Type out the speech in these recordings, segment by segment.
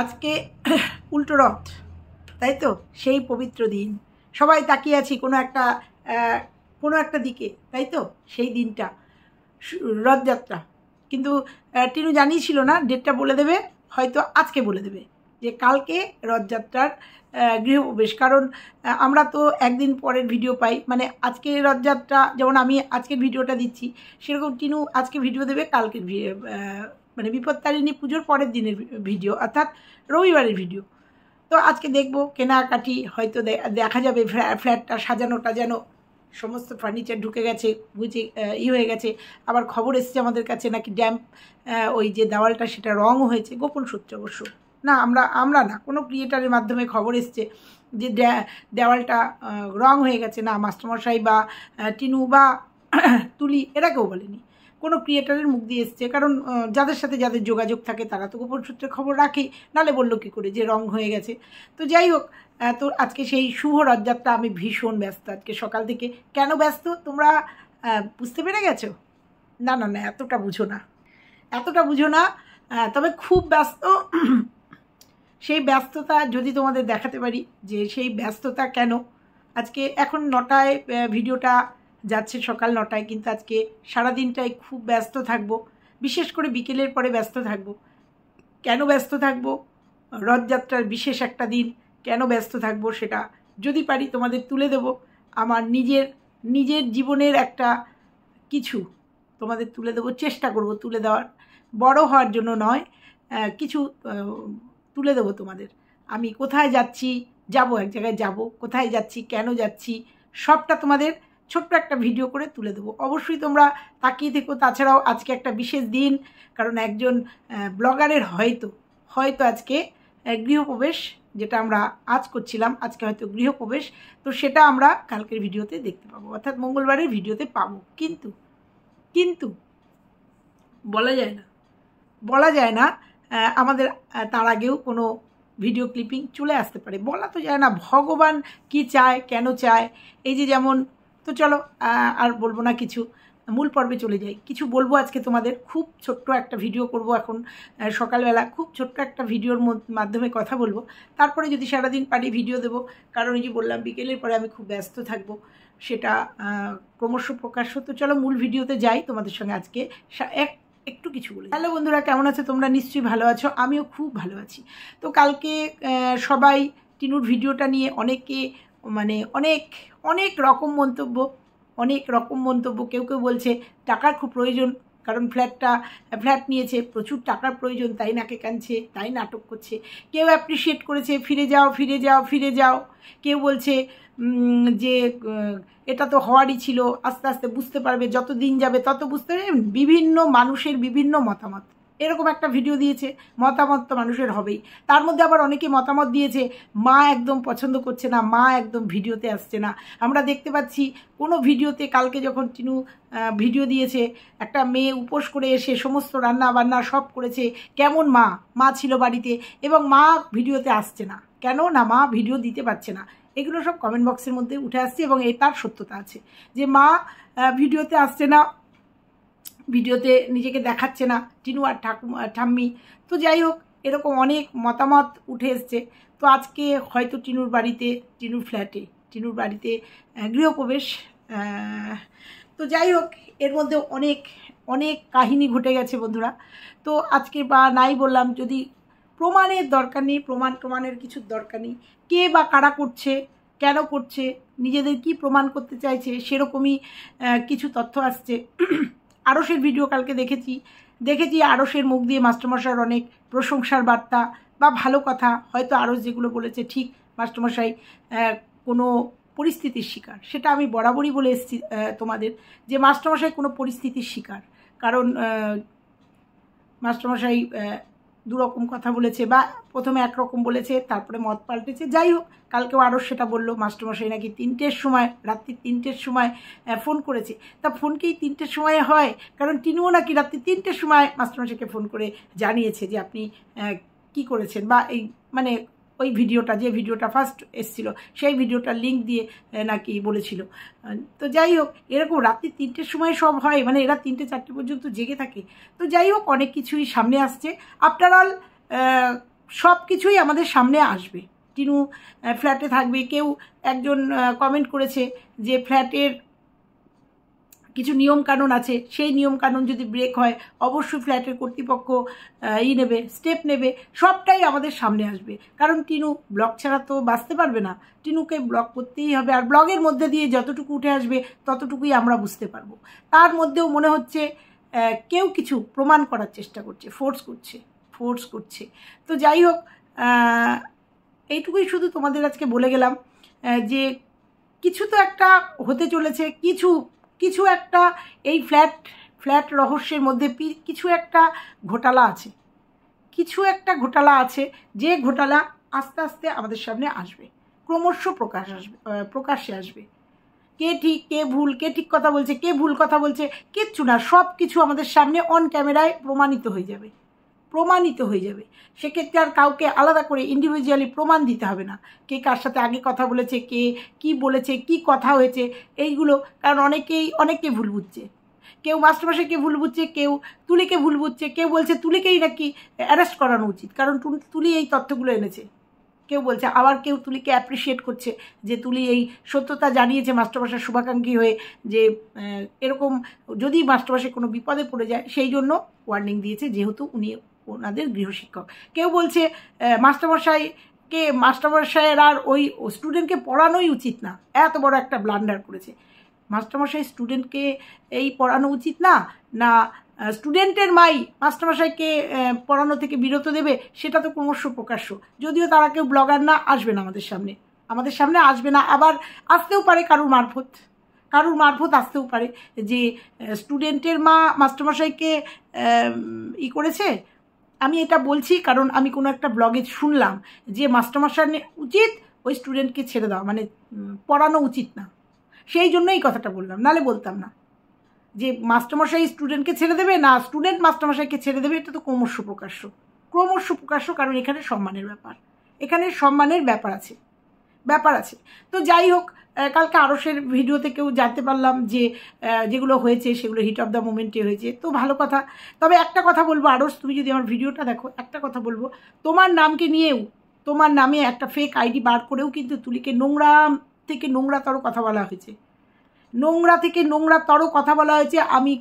আজকে উল্টো রথ, তাই তো? সেই পবিত্র দিন সবাই তাকিয়ে আছি কোনো একটা দিকে, তাই তো? সেই দিনটা রথযাত্রা, কিন্তু টিনু জানিয়েছিল না ডেটটা বলে দেবে, হয়তো আজকে বলে দেবে যে কালকে রথযাত্রার গৃহপ্রবেশ। কারণ আমরা তো একদিন পরের ভিডিও পাই, মানে আজকে রথযাত্রা, যেমন আমি আজকের ভিডিওটা দিচ্ছি সেরকম টিনু আজকে ভিডিও দেবে কালকের, মানে বিপত্তারিণী পুজোর পরের দিনের ভিডিও, অর্থাৎ রবিবারের ভিডিও। তো আজকে দেখব কেনাকাটি, হয়তো দেখা যাবে ফ্ল্যাটটা সাজানোটা যেন সমস্ত ফার্নিচার ঢুকে গেছে, বুঝে হয়ে গেছে। আবার খবর এসছে আমাদের কাছে নাকি ড্যাম্প, ওই যে দেওয়ালটা সেটা রং হয়েছে, গোপন সূত্রে অবশ্য না, আমরা না, কোনো ক্রিয়েটারের মাধ্যমে খবর এসছে যে দেওয়ালটা রং হয়ে গেছে। না মাস্টারমশাই বা টিনু বা তুলি এরা কেউ বলেনি, কোনো ক্রিয়েটারের মুখ দিয়ে এসছে। কারণ যাদের সাথে যাদের যোগাযোগ থাকে তারা তো গোপন সূত্রে খবর রাখেই, নাহলে বললো কী করে যে রং হয়ে গেছে। তো যাই হোক, তো আজকে সেই শুভ রথযাত্রা, আমি ভীষণ ব্যস্ত আজকে সকাল থেকে। কেন ব্যস্ত তোমরা বুঝতে পেরে গেছো? না না না, এতটা বুঝো না, তবে খুব ব্যস্ত। সেই ব্যস্ততা যদি তোমাদের দেখাতে পারি যে সেই ব্যস্ততা কেন। আজকে এখন 9টায় ভিডিওটা যাচ্ছে, সকাল 9টায়, কিন্তু আজকে সারাদিনটাই খুব ব্যস্ত থাকবো, বিশেষ করে বিকেলের পরে ব্যস্ত থাকবো। কেন ব্যস্ত থাকবো? রথযাত্রার বিশেষ একটা দিন, কেন ব্যস্ত থাকবো সেটা যদি পারি তোমাদের তুলে দেব। আমার নিজের জীবনের একটা কিছু তোমাদের তুলে দেবো, চেষ্টা করব তুলে দেওয়ার, বড় হওয়ার জন্য নয়, কিছু তুলে দেবো তোমাদের। আমি কোথায় যাচ্ছি, এক জায়গায় যাব, কোথায় যাচ্ছি, কেন যাচ্ছি, সবটা তোমাদের ছোট্ট একটা ভিডিও করে তুলে দেবো। অবশ্যই তোমরা তাকিয়ে থেকো। তাছাড়াও আজকে একটা বিশেষ দিন, কারণ একজন ব্লগারের হয়তো আজকে গৃহপ্রবেশ, যেটা আমরা আজ করছিলাম, আজকে হয়তো গৃহপ্রবেশ, তো সেটা আমরা কালকের ভিডিওতে দেখতে পাবো, অর্থাৎ মঙ্গলবারের ভিডিওতে পাবো। কিন্তু বলা যায় না আমাদের তার আগেও কোনো ভিডিও ক্লিপিং চলে আসতে পারে, বলা তো যায় না। ভগবান কি চায়, কেন চায়, এই যে যেমন। তো চলো আর বলবো না কিছু, মূল পর্বে চলে যাই। কিছু বলবো আজকে তোমাদের, খুব ছোট্ট একটা ভিডিও করব এখন সকালবেলা, খুব ছোট্ট একটা ভিডিওর মাধ্যমে কথা বলবো। তারপরে যদি সারাদিন পারি ভিডিও দেবো, কারণ এই যে বললাম বিকেলের পরে আমি খুব ব্যস্ত থাকবো, সেটা ক্রমশ প্রকাশ্য। তো চলো মূল ভিডিওতে যাই, তোমাদের সঙ্গে আজকে একটু কিছু বলে। হ্যালো বন্ধুরা, কেমন আছো তোমরা? নিশ্চয়ই ভালো আছো, আমিও খুব ভালো আছি। তো কালকে সবাই টিনুর ভিডিওটা নিয়ে অনেকে মানে অনেক রকম মন্তব্য, কেউ বলছে টাকার খুব প্রয়োজন, কারণ ফ্ল্যাট নিয়েছে, প্রচুর টাকার প্রয়োজন, তাই নাকে কানছে, তাই নাটক করছে। কেউ অ্যাপ্রিসিয়েট করেছে, ফিরে যাও। কেউ বলছে যে এটা তো হওয়ারই ছিল, আস্তে আস্তে বুঝতে পারবে, যত দিন যাবে তত বুঝতে পারবে। বিভিন্ন মানুষের বিভিন্ন মতামত, এরকম একটা ভিডিও দিয়েছে, মতামত তো মানুষের হবেই। তার মধ্যে আবার অনেকে মতামত দিয়েছে মা একদম পছন্দ করছে না, মা একদম ভিডিওতে আসছে না। আমরা দেখতে পাচ্ছি কোনো ভিডিওতে, কালকে যখন টিনু ভিডিও দিয়েছে, একটা মেয়ে উপোস করে এসে সমস্ত রান্না বান্না সব করেছে, কেমন মা ছিল বাড়িতে, এবং মা ভিডিওতে আসছে না কেন, না মা ভিডিও দিতে পারছে না। এগুলো সব কমেন্ট বক্সের মধ্যে উঠে আসছে, এবং তার সত্যতা আছে যে মা ভিডিওতে আসছে না, ভিডিওতে নিজেকে দেখাচ্ছে না, টিনু আর ঠাম্মি। তো যাই হোক, এরকম অনেক মতামত উঠে এসছে। তো আজকে হয়তো টিনুর টিনুর বাড়িতে গৃহপ্রবেশ। তো যাই হোক, এর মধ্যে অনেক কাহিনী ঘটে গেছে বন্ধুরা। তো আজকে বা নাই বললাম, যদি প্রমাণের দরকার নেই, প্রমাণের কিছুর দরকার নেই। কে বা কারা করছে, কেন করছে, নিজেদের কি প্রমাণ করতে চাইছে, সেরকমই কিছু তথ্য আসছে। আরশের ভিডিও কালকে দেখেছি আরশের মুখ দিয়ে মাস্টারমশাইয়ের অনেক প্রশংসার বার্তা বা ভালো কথা। হয়তো আরশ যেগুলো বলেছে ঠিক, মাস্টারমশাই কোনো পরিস্থিতির শিকার, সেটা আমি বরাবরই বলে এসেছি তোমাদের, যে মাস্টারমশাই কোনো পরিস্থিতির শিকার। কারণ মাস্টারমশাই দুরকম কথা বলেছে, বা প্রথমে একরকম বলেছে, তারপরে মত পাল্টেছে। যাই হোক, কালকেও আরও সেটা বললো, মাস্টারমশাই নাকি রাত্রি 3টের সময় ফোন করেছে। তা ফোন কি 3টের সময় হয়? কারণ টিনুও নাকি রাত্রি 3টের সময় মাস্টারমশাইকে ফোন করে জানিয়েছে যে আপনি কি করেছেন, বা এই মানে ওই যে ভিডিওটা ফার্স্ট এসেছিল, সেই ভিডিওটার লিঙ্ক দিয়ে নাকি বলেছিল। তো যাই হোক, এরকম রাত্রি 3টের সময় সব হয়, মানে এরা 3টে 4টে পর্যন্ত জেগে থাকে। তো যাই হোক, অনেক কিছুই সামনে আসছে। আফটার অল সব কিছুই আমাদের সামনে আসবে। টিনু ফ্ল্যাটে থাকবে। কেউ একজন কমেন্ট করেছে যে ফ্ল্যাটের কিছু নিয়মকানুন আছে, সেই নিয়মকানুন যদি ব্রেক হয় অবশ্যই ফ্ল্যাটের কর্তৃপক্ষ নেবে, স্টেপ নেবে। সবটাই আমাদের সামনে আসবে, কারণ টিনু ব্লগ ছাড়া তো বাঁচতে পারবে না। টিনুকে ব্লগ করতেই হবে, আর ব্লগের মধ্যে দিয়ে যতটুকু উঠে আসবে ততটুকুই আমরা বুঝতে পারবো। তার মধ্যেও মনে হচ্ছে কেউ কিছু প্রমাণ করার চেষ্টা করছে, ফোর্স করছে। তো যাই হোক, এইটুকুই শুধু তোমাদের আজকে বলে গেলাম যে কিছু তো একটা হতে চলেছে, কিছু একটা এই ফ্ল্যাট রহস্যের মধ্যে কিছু একটা ঘোটালা আছে, যে ঘোটালা আস্তে আস্তে আমাদের সামনে আসবে, ক্রমশ প্রকাশ্যে আসবে। কে ঠিক কে ভুল, কে ঠিক কথা বলছে, কে ভুল কথা বলছে, কিচ্ছু না, সব কিছু আমাদের সামনে অন ক্যামেরায় প্রমাণিত হয়ে যাবে। সেক্ষেত্রে আর কাউকে আলাদা করে ইন্ডিভিজুয়ালি প্রমাণ দিতে হবে না, কে কার সাথে আগে কথা বলেছে, কে কি বলেছে, কি কথা হয়েছে, এইগুলো। কারণ অনেকে ভুল বুঝছে, কেউ মাস্টারমশাইকে ভুল বুঝছে, কেউ তুলিকে ভুল বুঝছে, কেউ বলছে তুলিকেই নাকি অ্যারেস্ট করানো উচিত কারণ তুলি এই তথ্যগুলো এনেছে, কেউ বলছে। আবার কেউ তুলিকে অ্যাপ্রিসিয়েট করছে যে তুলি এই সত্যতা জানিয়েছে মাস্টারমশাইয়ের শুভাকাঙ্ক্ষী হয়ে, যে এরকম যদি মাস্টারমশাই কোনো বিপদে পড়ে যায় সেই জন্য ওয়ার্নিং দিয়েছে, যেহেতু উনি ওনাদের গৃহশিক্ষক। কেউ বলছে মাস্টারমশাইয়ের আর ওই স্টুডেন্টকে পড়ানোই উচিত না, এত বড় একটা ব্লান্ডার করেছে। মাস্টারমশাই স্টুডেন্টকে এই পড়ানো উচিত না স্টুডেন্টের মাই মাস্টারমশাইকে পড়ানো থেকে বিরত দেবে, সেটা তো ক্রমশ প্রকাশ্য। যদিও তারা কেউ ব্লগার না, আসবে না আমাদের সামনে আসবে না। আবার আসতেও পারে কারুর মারফত আসতেও পারে যে স্টুডেন্টের মা মাস্টারমশাইকে করেছে। আমি এটা বলছি কারণ আমি কোনো একটা ব্লগে শুনলাম যে মাস্টারমশাই উচিত ওই স্টুডেন্টকে ছেড়ে দেওয়া, মানে পড়ানো উচিত না, সেই জন্য এই কথাটা বললাম, নালে বলতাম না যে মাস্টারমশাই স্টুডেন্টকে ছেড়ে দেবে না স্টুডেন্ট মাস্টারমশাইকে ছেড়ে দেবে। এটা তো ক্রমশ প্রকাশ্য, কারণ এখানে সম্মানের ব্যাপার আছে। তো যাই হোক, কালকে আরশের ভিডিওতে কেউ জানতে পারলাম যে যেগুলো হয়েছে সেগুলো হিট অফ দ্য মোমেন্টে হয়েছে, তো ভালো কথা। তবে একটা কথা বলবো আরশ, তুমি যদি আমার ভিডিওটা দেখো, একটা কথা বলবো, তোমার নামে একটা ফেক আইডি বার করেও কিন্তু তুলিকে নোংরা থেকে নোংরাতর কথা বলা হয়েছে। আমি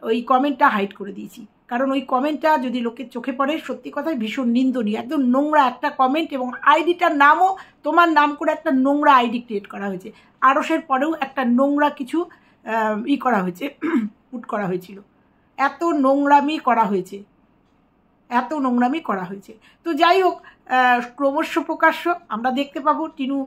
ওই কমেন্টটা হাইড করে দিয়েছি, কারণ ওই কমেন্টটা যদি লোকের চোখে পড়ে সত্যি কথাই ভীষণ নিন্দনীয়, একদম নোংরা একটা কমেন্ট, এবং আইডিটার নামও তোমার নাম করে একটা নোংরা আইডি ক্রিয়েট করা হয়েছে। আরশের পরেও একটা নোংরা কিছু পুট করা হয়েছিল, এত নোংরামি করা হয়েছে। তো যাই হোক, ক্রমশ প্রকাশ্য আমরা দেখতে পাবো। টিনু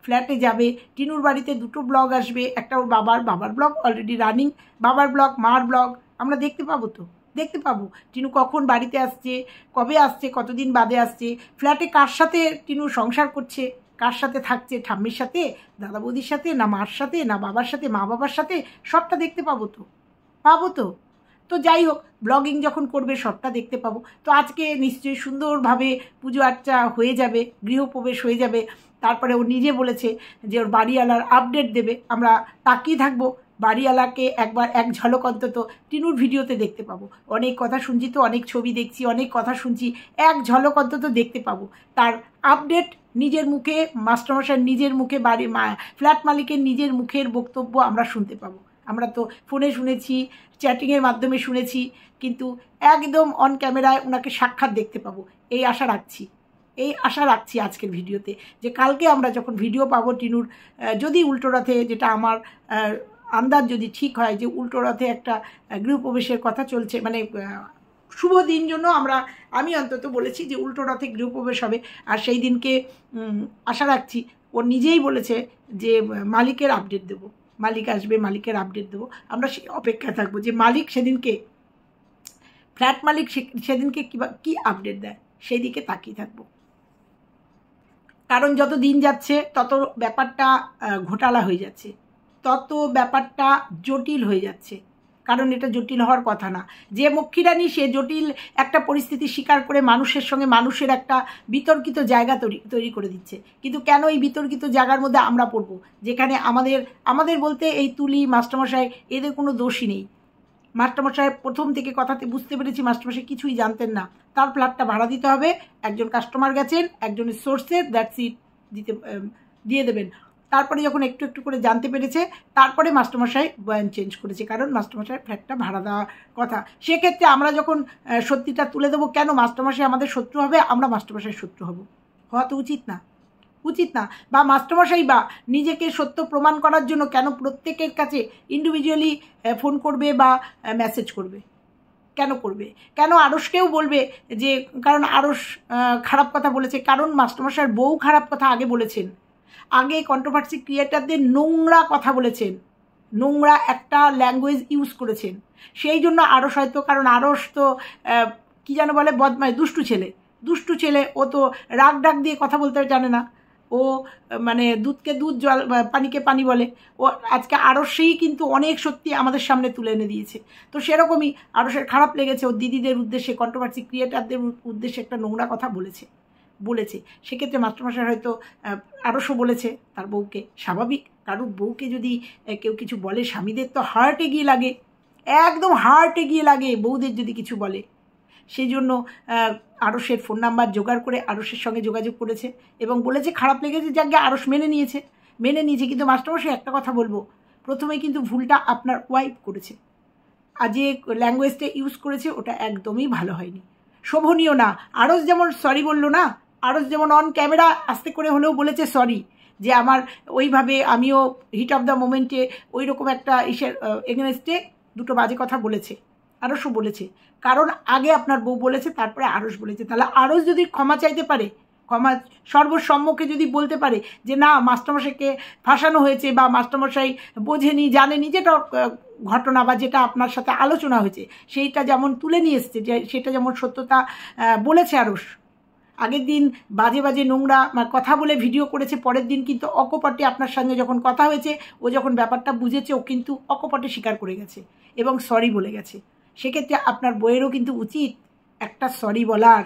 ফ্ল্যাটে যাবে, টিনুর বাড়িতে দুটো ব্লগ আসবে, একটা ওর বাবার ব্লগ অলরেডি রানিং, বাবার ব্লগ, মার ব্লগ আমরা দেখতে পাবো। টিনু কখন বাড়িতে আসছে, কবে আসছে, কতদিন বাদে আসছে, ফ্ল্যাটে কার সাথে টিনু সংসার করছে, কার সাথে থাকছে, ঠাম্মির সাথে, দাদা বৌদির সাথে, না মার সাথে, না বাবার সাথে, মা বাবার সাথে, সবটা দেখতে পাবো তো। তো যাই হোক, ব্লগিং যখন করবে সবটা দেখতে পাবো। তো আজকে নিশ্চয়ই সুন্দরভাবে পুজো আর্চা হয়ে যাবে, গৃহপ্রবেশ হয়ে যাবে। তারপরে ও নিজে বলেছে যে ওর বাড়িওয়ালার আপডেট দেবে, আমরা তাকিয়ে থাকবো। বাড়িওয়ালাকে একবার এক ঝলক অন্তত টিনুর ভিডিওতে দেখতে পাবো। অনেক কথা শুনছি, তো অনেক ছবি দেখছি, অনেক কথা শুনছি, এক ঝলক অন্তত দেখতে পাবো। তার আপডেট নিজের মুখে, মাস্টারমশাইয়ের নিজের মুখে, ফ্ল্যাট মালিকের নিজের মুখের বক্তব্য আমরা শুনতে পাবো। আমরা তো ফোনে শুনেছি, চ্যাটিংয়ের মাধ্যমে শুনেছি, কিন্তু একদম অন ক্যামেরায় ওনাকে সাক্ষাৎ দেখতে পাবো, এই আশা রাখছি আজকের ভিডিওতে, যে কালকে আমরা যখন ভিডিও পাবো টিনুর, যদি উল্টো রথে, যেটা আমার আন্দাজ যদি ঠিক হয় যে উল্টো রথে একটা গৃহপ্রবেশের কথা চলছে, মানে শুভ দিন জন্য আমি অন্তত বলেছি যে উল্টো রথে গৃহপ্রবেশ হবে। আর সেই দিনকে আশা রাখছি, ও নিজেই বলেছে যে মালিকের আপডেট দেবো, মালিক আসবে, মালিকের আপডেট দেবো। আমরা সেই অপেক্ষায় থাকবো যে ফ্ল্যাট মালিক সেদিনকে কী আপডেট দেয়, সেই দিকে তাকিয়ে থাকবো। কারণ যত দিন যাচ্ছে তত ব্যাপারটা ঘোটালা হয়ে যাচ্ছে, তত ব্যাপারটা জটিল হয়ে যাচ্ছে। কারণ এটা জটিল হওয়ার কথা না। যে মক্ষীরানী সে জটিল একটা পরিস্থিতি স্বীকার করে মানুষের সঙ্গে মানুষের একটা বিতর্কিত জায়গা তৈরি করে দিচ্ছে। কিন্তু কেন এই বিতর্কিত জায়গার মধ্যে আমরা পড়বো, যেখানে আমাদের বলতে এই তুলি, মাস্টারমশাই, এদের কোনো দোষই নেই। মাস্টারমশাই প্রথম থেকে কথাতে বুঝতে পেরেছি মাস্টারমশাই কিছুই জানতেন না, তার ফ্ল্যাটটা ভাড়া দিতে হবে, একজন কাস্টমার গেছেন, একজনের সোর্সের দ্যাটস ইট দিয়ে দেবেন। তারপরে যখন একটু একটু করে জানতে পেরেছে তারপরে মাস্টারমশাই বয়ান চেঞ্জ করেছে, কারণ মাস্টারমশাই ফ্ল্যাটটা ভাড়া দেওয়ার কথা। সেক্ষেত্রে আমরা যখন সত্যিটা তুলে দেবো, কেন মাস্টারমশাই আমাদের শত্রু হবে, আমরা মাস্টারমশাই শত্রু হব? হওয়া তো উচিত না, উচিত না। বা মাস্টারমশাই বা নিজেকে সত্য প্রমাণ করার জন্য কেন প্রত্যেকের কাছে ইন্ডিভিজুয়ালি ফোন করবে বা মেসেজ করবে? কেন করবে? কেন আরশকেও বলবে যে, কারণ আরশ খারাপ কথা বলেছে, কারণ মাস্টারমশাইয়ের বউ খারাপ কথা আগে বলেছেন, আগে কন্ট্রোভার্সি ক্রিয়েটারদের নোংরা কথা বলেছেন, নোংরা একটা ল্যাঙ্গুয়েজ ইউজ করেছেন, সেই জন্য আরশ হয়তো, কারণ আরশ তো কী যেন বলে, বদমাইশ, দুষ্টু ছেলে, ও তো রাগ ডাক দিয়ে কথা বলতে জানে না, ও মানে দুধকে দুধ, জল পানিকে পানি বলে। ও আজকে আরশেই কিন্তু অনেক সত্যি আমাদের সামনে তুলে এনে দিয়েছে। তো সেরকমই আরশের খারাপ লেগেছে, ওর দিদিদের উদ্দেশ্যে, কন্ট্রোভার্সি ক্রিয়েটারদের উদ্দেশ্যে একটা নোংরা কথা বলেছে। সেক্ষেত্রে মাস্টারমশাই হয়তো আরশও বলেছে তার বউকে, স্বাভাবিক। কারণ বউকে যদি কেউ কিছু বলে, স্বামীদের তো হার্টে গিয়ে লাগে, একদম হার্টে গিয়ে লাগে বউদের যদি কিছু বলে। সেই জন্য আরশের ফোন নাম্বার জোগাড় করে আরশের সঙ্গে যোগাযোগ করেছে এবং বলেছে খারাপ লেগেছে, যাকে আরশ মেনে নিয়েছে। কিন্তু মাস্টারমশাই একটা কথা বলবো, প্রথমেই কিন্তু ভুলটা আপনার ওয়াইফ করেছে, আর যে ল্যাঙ্গুয়েজটা ইউজ করেছে ওটা একদমই ভালো হয়নি, শোভনীয় না। আরশ যেমন সরি বললো না, আরশ যেমন অন ক্যামেরা আস্তে করে হলেও বলেছে সরি, যে আমার ওইভাবে আমিও হিট অফ দ্য মোমেন্টে ওই রকম একটা ইসের এগেনস্টে দুটো বাজে কথা বলেছে, আরশও বলেছে। কারণ আগে আপনার বউ বলেছে, তারপরে আরশ বলেছে। তাহলে আরশ যদি ক্ষমা চাইতে পারে, ক্ষমা সর্বসম্মুখে যদি বলতে পারে যে না, মাস্টারমশাইকে ফাঁসানো হয়েছে বা মাস্টারমশাই বোঝেনি, জানেনি, যেটা ঘটনা বা যেটা আপনার সাথে আলোচনা হয়েছে সেইটা যেমন তুলে নিয়ে এসছে, যে সেটা যেমন সত্যতা বলেছে আরশ। আগের দিন বাজে নোংরা কথা বলে ভিডিও করেছে, পরের দিন কিন্তু অকপটে আপনার সঙ্গে যখন কথা হয়েছে, ও যখন ব্যাপারটা বুঝেছে, ও কিন্তু অকপটে স্বীকার করে গেছে এবং সরি বলে গেছে। সেক্ষেত্রে আপনার বইয়েরও কিন্তু উচিত একটা সরি বলার।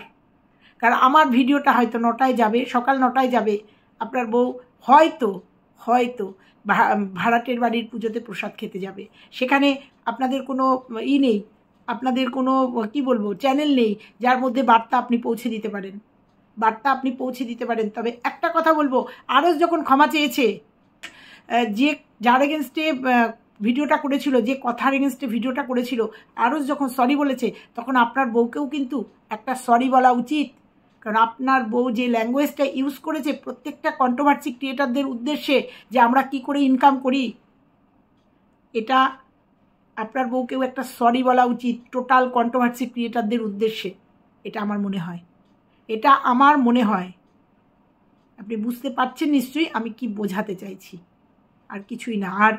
কারণ আমার ভিডিওটা হয়তো 9টায় যাবে, সকাল 9টায় যাবে, আপনার বউ হয়তো ভাড়াটের বাড়ির পুজোতে প্রসাদ খেতে যাবে, সেখানে আপনাদের কোনো নেই, আপনাদের কোনো কি বলবো চ্যানেল নেই যার মধ্যে বার্তা আপনি পৌঁছে দিতে পারেন। তবে একটা কথা বলবো, আরশ যখন ক্ষমা চেয়েছে, যার এগেনস্টে ভিডিওটা করেছিল, যে কথার এগেনস্টে ভিডিওটা করেছিল, আরশ যখন সরি বলেছে, তখন আপনার বউকেও কিন্তু একটা সরি বলা উচিত। কারণ আপনার বউ যে ল্যাঙ্গুয়েজটা ইউজ করেছে প্রত্যেকটা কন্ট্রোভার্সি ক্রিয়েটারদের উদ্দেশ্যে, যে আমরা কি করে ইনকাম করি, এটা আপনার বউকেও একটা সরি বলা উচিত টোটাল কন্ট্রোভার্সি ক্রিয়েটারদের উদ্দেশ্যে। এটা আমার মনে হয়। আপনি বুঝতে পারছেন নিশ্চয়ই আমি কি বোঝাতে চাইছি, আর কিছুই না। আর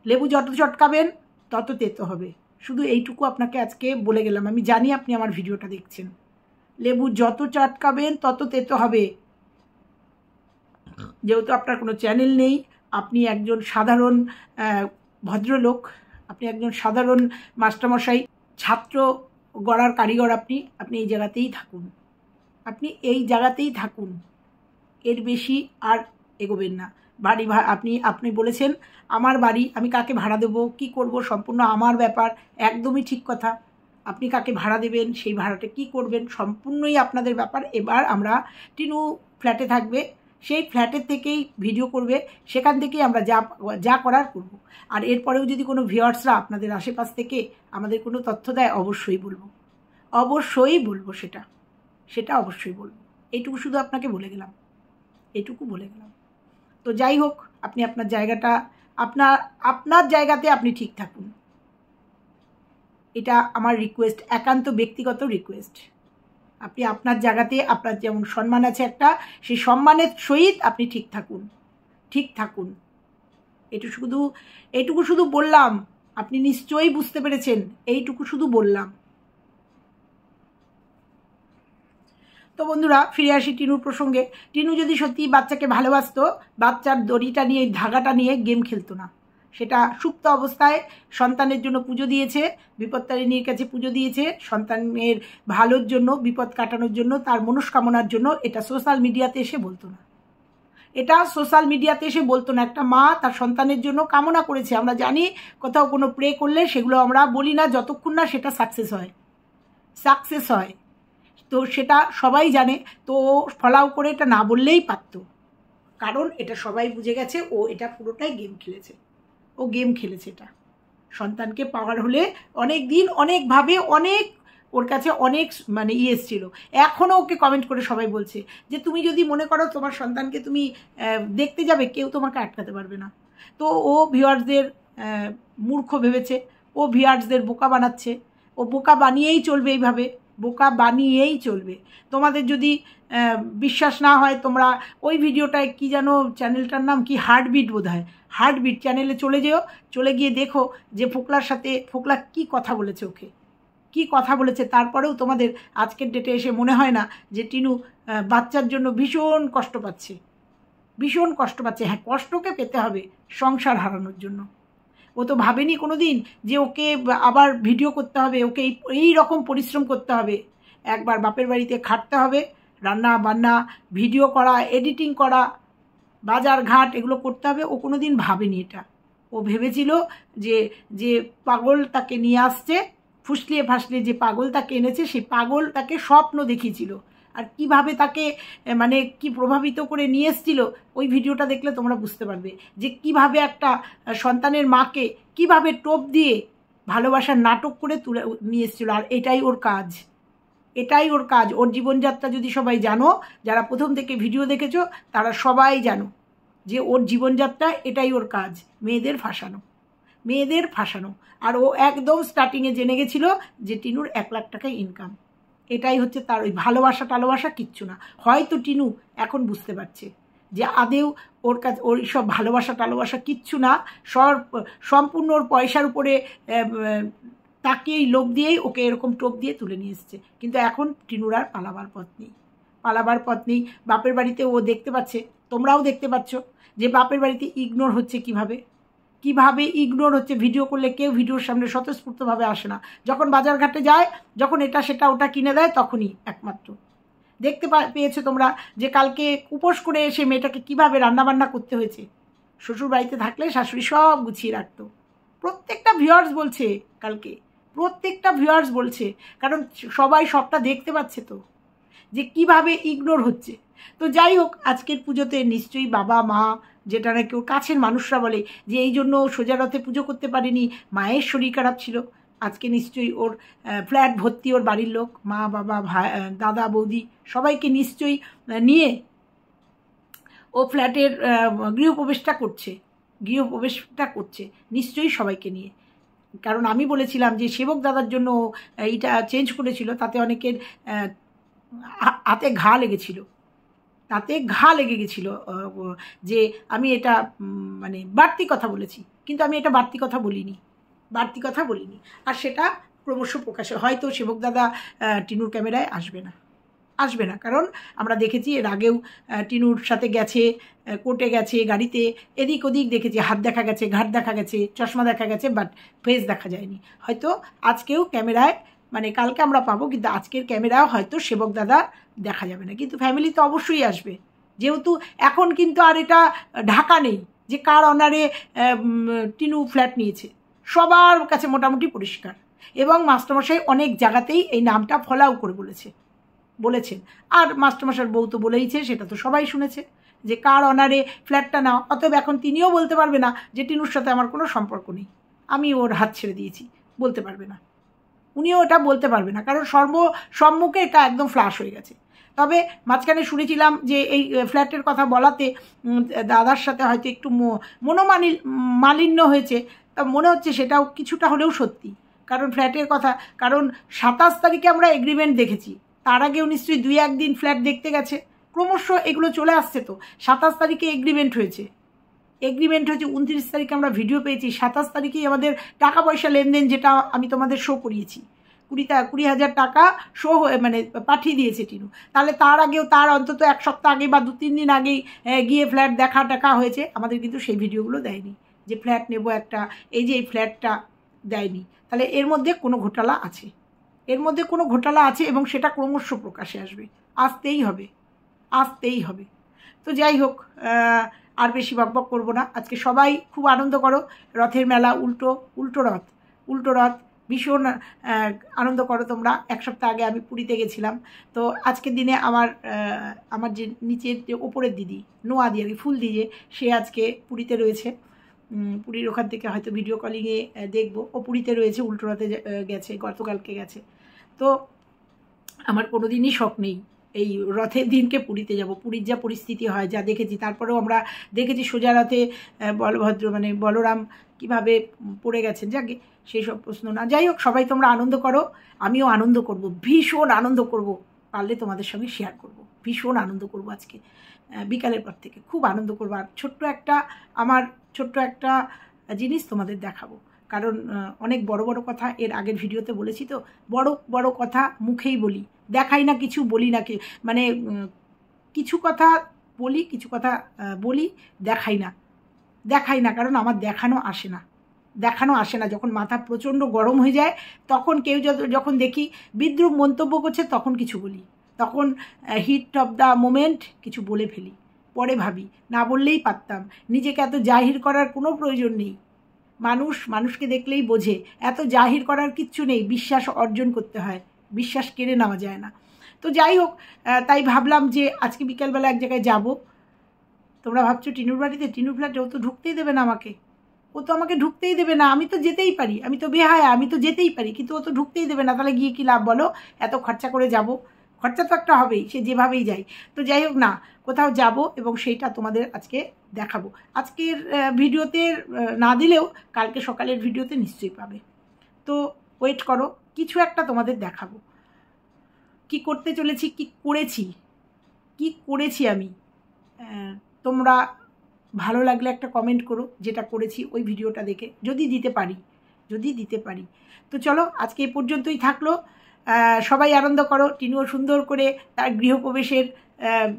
লেবু যত চটকাবেন তত তেতো হবে, শুধু এইটুকু আপনাকে আজকে বলে গেলাম। আমি জানি আপনি আমার ভিডিওটা দেখছেন, লেবু যত চটকাবেন তত তেতো হবে। যেহেতু আপনার কোনো চ্যানেল নেই, আপনি একজন সাধারণ ভদ্রলোক, আপনি একজন সাধারণ মাস্টারমশাই, ছাত্র গড়ার কারিগর, আপনি এই জায়গাতেই থাকুন, এর বেশি আর এগোবেন না। বাড়ি আপনি বলেছেন আমার বাড়ি, আমি কাকে ভাড়া দেবো, কি করব, সম্পূর্ণ আমার ব্যাপার, একদমই ঠিক কথা। আপনি কাকে ভাড়া দেবেন, সেই ভাড়াটা কি করবেন, সম্পূর্ণই আপনাদের ব্যাপার। এবার আমরা টিনু ফ্ল্যাটে থাকবে, সেই ফ্ল্যাটের থেকেই ভিডিও করবে, সেখান থেকেই আমরা যা করার করব। আর এরপরেও যদি কোনো ভিউয়ার্সরা আপনাদের আশেপাশ থেকে আমাদের কোনো তথ্য দেয়, অবশ্যই বলবো, সেটা অবশ্যই বলবো। এইটুকু শুধু আপনাকে বলে গেলাম, তো যাই হোক, আপনি আপনার জায়গাটা, আপনার জায়গাতে আপনি ঠিক থাকুন, এটা আমার রিকোয়েস্ট, একান্ত ব্যক্তিগত রিকোয়েস্ট। আপনি আপনার জায়গাতে, আপনার যেমন সম্মান আছে একটা, সেই সম্মানের সহিত আপনি ঠিক থাকুন। এইটুকু শুধু বললাম, আপনি নিশ্চয়ই বুঝতে পেরেছেন, এইটুকু শুধু বললাম। তো বন্ধুরা, ফিরে আসি টিনুর প্রসঙ্গে। টিনু যদি সত্যি বাচ্চাকে ভালোবাসতো, বাচ্চার দড়িটা নিয়ে, ধাগাটা নিয়ে গেম খেলতো না। সেটা সুপ্ত অবস্থায় সন্তানের জন্য পুজো দিয়েছে, বিপত্তারিণীর কাছে পুজো দিয়েছে, সন্তানের ভালোর জন্য, বিপদ কাটানোর জন্য, তার মনস্কামনার জন্য। এটা সোশ্যাল মিডিয়াতে এসে বলতো না, এটা সোশ্যাল মিডিয়াতে এসে বলতো না। একটা মা তার সন্তানের জন্য কামনা করেছে, আমরা জানি কোথাও কোনো প্রে করলে সেগুলো আমরা বলি না যতক্ষণ না সেটা সাকসেস হয়। তো সেটা সবাই জানে। তো ফলাও করে এটা না বললেই পারতো, কারণ এটা সবাই বুঝে গেছে ও এটা পুরোটাই গেম খেলেছে। ও গেম খেলেছে। এটা সন্তানকে পাওয়ার হলে অনেক দিন অনেকভাবে অনেক ওর কাছে অনেক মানে এসেছিলো। এখনও ওকে কমেন্ট করে সবাই বলছে যে তুমি যদি মনে করো তোমার সন্তানকে তুমি দেখতে যাবে, কেউ তোমাকে আটকাতে পারবে না। তো ও ভিউয়ার্সদের মূর্খ ভেবেছে, ও ভিউয়ার্সদের বোকা বানাচ্ছে। ও বোকা বানিয়েই চলবে, এইভাবে বোকা বানিয়েই চলবে। তোমাদের যদি বিশ্বাস না হয় তোমরা ওই ভিডিওটায় কি যেন চ্যানেলটার নাম কি, হার্টবিট বোধহয়, হার্টবিট চ্যানেলে চলে গিয়ে দেখো যে ফোকলার সাথে ফোকলা কি কথা বলেছে, ওকে কি কথা বলেছে। তারপরেও তোমাদের আজকের ডেটে এসে মনে হয় না যে টিনু বাচ্চার জন্য ভীষণ কষ্ট পাচ্ছে। হ্যাঁ, কষ্টকে পেতে হবে সংসার হারানোর জন্য। ও তো ভাবেনি কোনো দিন যে ওকে আবার ভিডিও করতে হবে, ওকে এই রকম পরিশ্রম করতে হবে। একবার বাপের বাড়িতে খাটতে হবে, রান্না বান্না, ভিডিও করা, এডিটিং করা, বাজার ঘাট এগুলো করতে হবে। ও কোনো দিন ভাবেনি এটা। ও ভেবেছিল যে পাগল তাকে নিয়ে আসছে, ফুসলিয়ে ফাসলিয়ে যে পাগল তাকে এনেছে, সেই পাগল তাকে স্বপ্ন দেখিয়েছিল। আর কিভাবে তাকে মানে কি প্রভাবিত করে নিয়ে এসেছিল, ওই ভিডিওটা দেখলে তোমরা বুঝতে পারবে যে কিভাবে একটা সন্তানের মাকে কিভাবে টোপ দিয়ে ভালোবাসার নাটক করে তুলে নিয়ে এসেছিল। আর এটাই ওর কাজ। ওর জীবনযাত্রা যদি সবাই জানো, যারা প্রথম থেকে ভিডিও দেখেছো তারা সবাই জানো যে ওর জীবনযাত্রা এটাই ওর কাজ, মেয়েদের ফাঁসানো। আর ও একদম স্টার্টিংয়ে জেনে গেছিলো যে টিনুর 1 লাখ টাকা ইনকাম। এটাই হচ্ছে তার ওই ভালোবাসা কিচ্ছু না। হয়তো টিনু এখন বুঝতে পারছে যে আদেও ওর কাছে ওর সব ভালোবাসা কিচ্ছু না, সম্পূর্ণ ওর পয়সার উপরে তাকেই লোভ দিয়েই ওকে এরকম টোপ দিয়ে তুলে নিয়ে এসছে। কিন্তু এখন টিনুর আর পালাবার পথ নেই। বাপের বাড়িতে ও দেখতে পাচ্ছে, তোমরাও দেখতে পাচ্ছ যে বাপের বাড়িতে ইগনোর হচ্ছে কিভাবে ইগনোর হচ্ছে। ভিডিও করলে কেউ ভিডিওর সামনে স্বতঃস্ফূর্তভাবে আসে না। যখন বাজারঘাটে যায়, যখন এটা সেটা ওটা কিনে দেয়, তখনই একমাত্র দেখতে পেয়েছো তোমরা যে কালকে উপোস করে এসে মেয়েটাকে কিভাবে রান্নাবান্না করতে হয়েছে। শ্বশুর বাড়িতে থাকলে শাশুড়ি সব গুছিয়ে রাখতো। প্রত্যেকটা ভিউয়ার্স বলছে, কারণ সবাই সবটা দেখতে পাচ্ছে তো যে কিভাবে ইগনোর হচ্ছে। তো যাই হোক, আজকের পুজোতে নিশ্চয়ই বাবা মা, যেটা নাকি ওর কাছের মানুষরা বলে যে এই জন্য সোজা রথে পুজো করতে পারেনি, মায়ের শরীর খারাপ ছিল। আজকে নিশ্চয়ই ওর ফ্ল্যাট ভর্তি ওর বাড়ির লোক, মা বাবা ভাই দাদা বৌদি সবাইকে নিশ্চয়ই নিয়ে ও ফ্ল্যাটের গৃহপ্রবেশটা করছে নিশ্চয়ই সবাইকে নিয়ে। কারণ আমি বলেছিলাম যে সেবক দাদার জন্য এইটা চেঞ্জ করেছিল, তাতে অনেকের হাতে ঘা লেগে গেছিল যে আমি এটা মানে বাড়তি কথা বলেছি, কিন্তু আমি এটা বাড়তি কথা বলিনি। আর সেটা ক্রমশ প্রকাশে হয়তো সেবক দাদা টিনুর ক্যামেরায় আসবে না, কারণ আমরা দেখেছি এর আগেও টিনুর সাথে গেছে, কোর্টে গেছে, গাড়িতে এদিক ওদিক দেখেছি, হাত দেখা গেছে, ঘাট দেখা গেছে, চশমা দেখা গেছে, বাট ফেস দেখা যায়নি। হয়তো আজকেও ক্যামেরায় মানে কালকে আমরা পাবো, কিন্তু আজকের ক্যামেরাও হয়তো সেবক দাদা দেখা যাবে না। কিন্তু ফ্যামিলি তো অবশ্যই আসবে, যেহেতু এখন কিন্তু আর এটা ঢাকা নেই যে কার অনারে টিনু ফ্ল্যাট নিয়েছে। সবার কাছে মোটামুটি পরিষ্কার, এবং মাস্টারমশাই অনেক জায়গাতেই এই নামটা ফলাও করে বলেছেন। আর মাস্টারমশাইয়ের বউ তো বলেইছে, সেটা তো সবাই শুনেছে যে কার অনারে ফ্ল্যাটটা নাও। অতএব এখন তিনিও বলতে পারবে না যে টিনুর সাথে আমার কোনো সম্পর্ক নেই, আমি ওর হাত ছেড়ে দিয়েছি, বলতে পারবে না। উনিও এটা বলতে পারবে না, কারণ সম্মুখে এটা একদম ফ্লাশ হয়ে গেছে। তবে মাঝখানে শুনেছিলাম যে এই ফ্ল্যাটের কথা বলাতে দাদার সাথে হয়তো একটু মালিন্য হয়েছে। তা মনে হচ্ছে সেটাও কিছুটা হলেও সত্যি, কারণ ফ্ল্যাটের কথা, কারণ 27 তারিখে আমরা এগ্রিমেন্ট দেখেছি, তার আগেও নিশ্চয়ই 2-1 দিন ফ্ল্যাট দেখতে গেছে। ক্রমশ এগুলো চলে আসছে। তো 27 তারিখে এগ্রিমেন্ট হয়েছে, 29 তারিখে আমরা ভিডিও পেয়েছি, 27 তারিখেই আমাদের টাকা পয়সা লেনদেন, যেটা আমি তোমাদের শো করিয়েছি, 20,000 টাকা শো মানে পাঠিয়ে দিয়েছে টিনু। তাহলে তার আগেও, তার অন্তত 1 সপ্তাহ আগে বা 2-3 দিন আগেই গিয়ে ফ্ল্যাট দেখা হয়েছে। আমাদের কিন্তু সেই ভিডিওগুলো দেয়নি যে ফ্ল্যাট নেব একটা, এই যে এই ফ্ল্যাটটা দেয়নি। তাহলে এর মধ্যে কোনো ঘোটালা আছে, এবং সেটা ক্রমশ প্রকাশে আসবে, আসতেই হবে। তো যাই হোক, আর বেশি বকবক করবো না। আজকে সবাই খুব আনন্দ করো, রথের মেলা, উল্টো রথ ভীষণ আনন্দ করো তোমরা। এক সপ্তাহ আগে আমি পুরীতে গেছিলাম, তো আজকের দিনে আমার যে নিচের যে ওপরের দিদি নোয়া দিয়ে ফুল দিয়ে, সে আজকে পুরীতে রয়েছে। পুরীর ওখান থেকে হয়তো ভিডিও কলিংয়ে দেখবো, ও পুরীতে রয়েছে, উল্টো রথে গেছে, গতকালকে গেছে। তো আমার কোনো দিনই শখ নেই এই রথের দিনকে পুরীতে যাব। পুরীর যা পরিস্থিতি হয়, যা দেখেছি, তারপরেও আমরা দেখেছি সোজা রথে বলরাম কীভাবে পড়ে গেছেন। যাকে সেই সব প্রশ্ন না, যাই হোক, সবাই তোমরা আনন্দ করো, আমিও আনন্দ করব, ভীষণ আনন্দ করব, পারলে তোমাদের সঙ্গে শেয়ার করব। ভীষণ আনন্দ করব আজকে বিকালের পর থেকে, খুব আনন্দ করবো। আর আমার ছোট্ট একটা জিনিস তোমাদের দেখাবো, কারণ অনেক বড় বড় কথা এর আগের ভিডিওতে বলেছি, তো বড় বড় কথা মুখেই বলি, দেখাই না কিছু, বলি না মানে কিছু কথা বলি, কিছু কথা বলি, দেখাই না, কারণ আমার দেখানো আসে না। যখন মাথা প্রচণ্ড গরম হয়ে যায়, তখন কেউ যখন দেখি বিদ্রূপ মন্তব্য করছে, তখন কিছু বলি, তখন হিট অফ দ্য মোমেন্ট কিছু বলে ফেলি, পরে ভাবি না বললেই পারতাম। নিজেকে এত জাহির করার কোনো প্রয়োজন নেই, মানুষকে দেখলেই বোঝে, এত জাহির করার কিচ্ছু নেই। বিশ্বাস অর্জন করতে হয়, বিশ্বাস কেড়ে নেওয়া যায় না। তো যাই হোক, তাই ভাবলাম যে আজকে বিকালবেলা এক জায়গায় যাব। তোমরা ভাবছো টিনুর বাড়িতে, টিনুর ফ্ল্যাটে, ও তো ঢুকতেই দেবে না আমাকে, ঢুকতেই দেবে না। আমি তো যেতেই পারি, আমি তো বেহায়া, আমি তো যেতেই পারি, কিন্তু ও তো ঢুকতেই দেবে না। তাহলে গিয়ে কী লাভ বলো? এত খরচা করে যাব, খরচা তো একটা হবেই, সে যেভাবেই যাই। তো যাই হোক না, কোথাও যাব, এবং সেইটা তোমাদের আজকে দেখাবো। আজকের ভিডিওতে না দিলেও কালকে সকালের ভিডিওতে নিশ্চয়ই পাবে। তো ওয়েট করো, কিছু একটা তোমাদের দেখাবো, কি করতে চলেছি, কি করেছি আমি। তোমরা ভালো লাগলে একটা কমেন্ট করো, যেটা করেছি ওই ভিডিওটা দেখে, যদি দিতে পারি। তো চলো, আজকে এই পর্যন্তই থাকলো। সবাই আনন্দ করো, টিনুও সুন্দর করে তার গৃহপ্রবেশের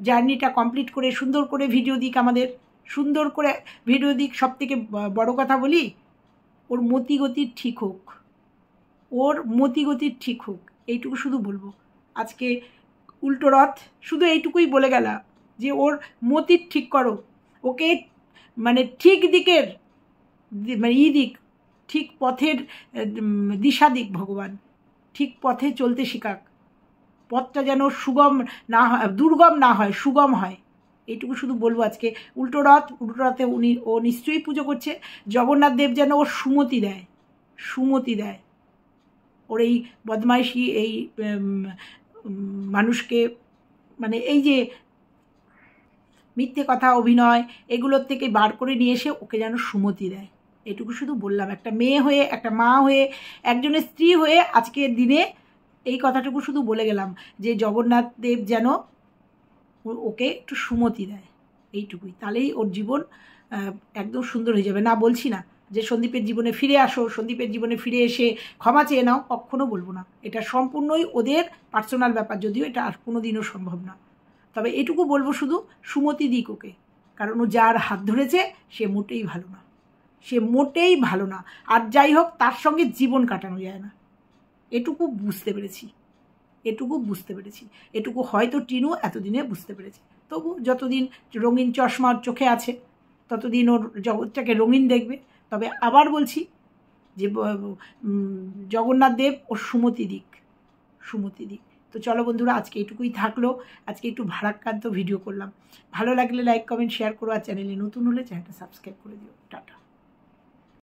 জার্নিটা কমপ্লিট করে সুন্দর করে ভিডিও দিক, আমাদের সুন্দর করে ভিডিও দিক। সব থেকে বড় কথা বলি, ওর মতিগতি ঠিক হোক, এইটুকু শুধু বলবো। আজকে উল্টো রথ, শুধু এইটুকুই বলে গেলাম যে ওর মতি ঠিক করো, ওকে মানে ঠিক দিকের মানে ঠিক পথের দিশা দিক ভগবান, ঠিক পথে চলতে শিখাক, পথটা যেন দুর্গম না হয়, সুগম হয়। এইটুকু শুধু বলবো। আজকে উল্টো রথে ও নিশ্চয়ই পুজো করছে। জগন্নাথ দেব যেন ওর সুমতি দেয়, ওর এই বদমাইশি, এই মানুষকে মানে এই যে মিথ্যে কথা, অভিনয়, এগুলোর থেকে বার করে নিয়ে এসে ওকে যেন সুমতি দেয়। এটুকু শুধু বললাম, একটা মেয়ে হয়ে, একটা মা হয়ে, একজনের স্ত্রী হয়ে আজকের দিনে এই কথাটুকু শুধু বলে গেলাম, যে জগন্নাথ দেব যেন ওকে একটু সুমতি দেয়, এইটুকুই। তাহলেই ওর জীবন একদম সুন্দর হয়ে যাবে। না, বলছি না যে সন্দীপের জীবনে ফিরে আসো, সন্দীপের জীবনে ফিরে এসে ক্ষমা চেয়ে নাও, কখনো বলবো না। এটা সম্পূর্ণই ওদের পার্সোনাল ব্যাপার, যদিও এটা আর কোনো দিনও সম্ভব না। তবে এটুকু বলবো শুধু, সুমতি দিক ওকে, কারণ ও যার হাত ধরেছে সে মোটেই ভালো না, আর যাই হোক, তার সঙ্গে জীবন কাটানো যায় না। এটুকু বুঝতে পেরেছি, এটুকু হয়তো টিনু এতদিনে বুঝতে পেরেছে। তবু যতদিন রঙিন চশমা ওর চোখে আছে, ততদিন ওর জগৎটাকে রঙিন দেখবে। তবে আবার বলছি যে জগন্নাথ দেব ওর সুমতি দিক। তো চলো বন্ধুরা, আজকে এইটুকুই থাকলো। আজকে একটু ভারাক্রান্ত ভিডিও করলাম। ভালো লাগলে লাইক, কমেন্ট, শেয়ার করো, আর চ্যানেলে নতুন হলে চ্যানেলটা সাবস্ক্রাইব করে দিও। টাটা।